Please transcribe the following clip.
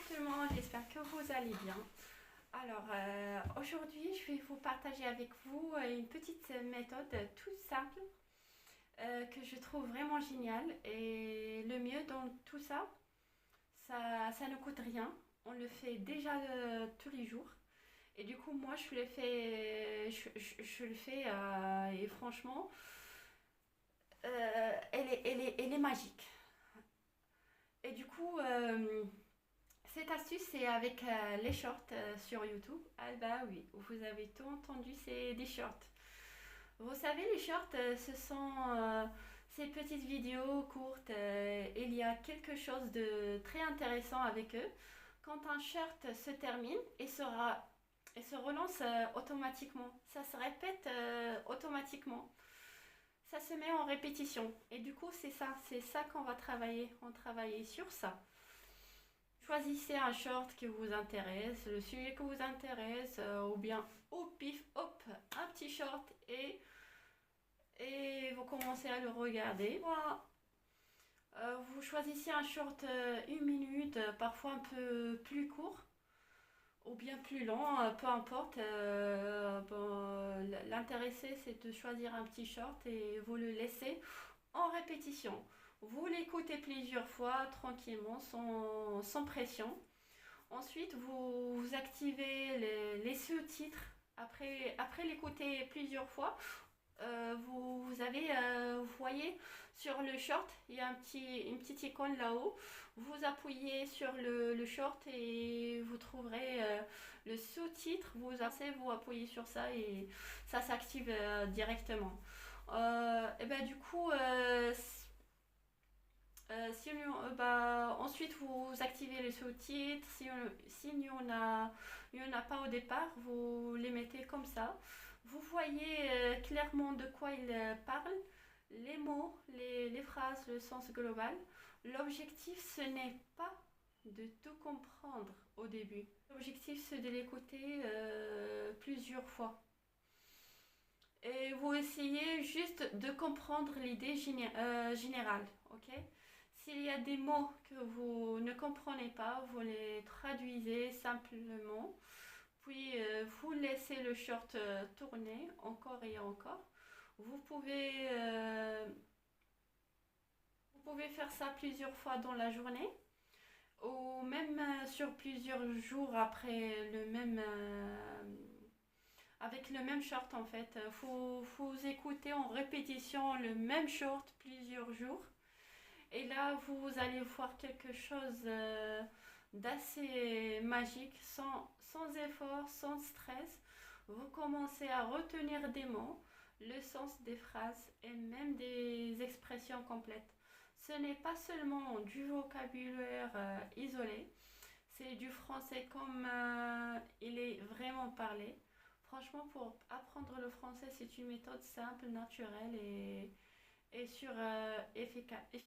tout le monde, j'espère que vous allez bien. Alors, aujourd'hui, je vais vous partager avec vous une petite méthode toute simple que je trouve vraiment géniale. Et le mieux dans tout ça, ça ne coûte rien. On le fait déjà tous les jours. Et du coup, moi, je le fais, je le fais et franchement, elle est magique. Et du coup, cette astuce, c'est avec les shorts sur YouTube. Ah bah oui, vous avez tout entendu, c'est des shorts. Vous savez, les shorts, ce sont ces petites vidéos courtes. Il y a quelque chose de très intéressant avec eux. Quand un short se termine, il se relance automatiquement. Ça se répète automatiquement. Ça se met en répétition. Et du coup, c'est ça qu'on va travailler. On travaille sur ça. Choisissez un short qui vous intéresse, le sujet qui vous intéresse, ou bien au pif, hop, un petit short et vous commencez à le regarder. Voilà. Vous choisissez un short une minute, parfois un peu plus court ou bien plus long, peu importe. Bon, l'intéressé c'est de choisir un petit short et vous le laissez en répétition. Vous l'écoutez plusieurs fois tranquillement, sans pression. Ensuite, vous activez les sous-titres. Après l'écouter plusieurs fois, vous voyez sur le short, il y a une petite icône là-haut. Vous appuyez sur le short et vous trouverez le sous-titre. Vous appuyez sur ça et ça s'active directement. Et ben, du coup, ensuite, vous activez les sous-titres. S'il n'y en a, il y en a pas au départ, vous les mettez comme ça. Vous voyez clairement de quoi il parle, les mots, les phrases, le sens global. L'objectif, ce n'est pas de tout comprendre au début. L'objectif, c'est de l'écouter plusieurs fois. Et vous essayez juste de comprendre l'idée générale, ok? S'il y a des mots que vous ne comprenez pas, vous les traduisez simplement, puis vous laissez le short tourner encore et encore. Vous pouvez, euh, vous pouvez faire ça plusieurs fois dans la journée ou même sur plusieurs jours après avec le même short en fait. Vous écoutez en répétition le même short plusieurs jours. Et là, vous allez voir quelque chose d'assez magique, sans effort, sans stress. Vous commencez à retenir des mots, le sens des phrases et même des expressions complètes. Ce n'est pas seulement du vocabulaire isolé, c'est du français comme il est vraiment parlé. Franchement, pour apprendre le français, c'est une méthode simple, naturelle et efficace.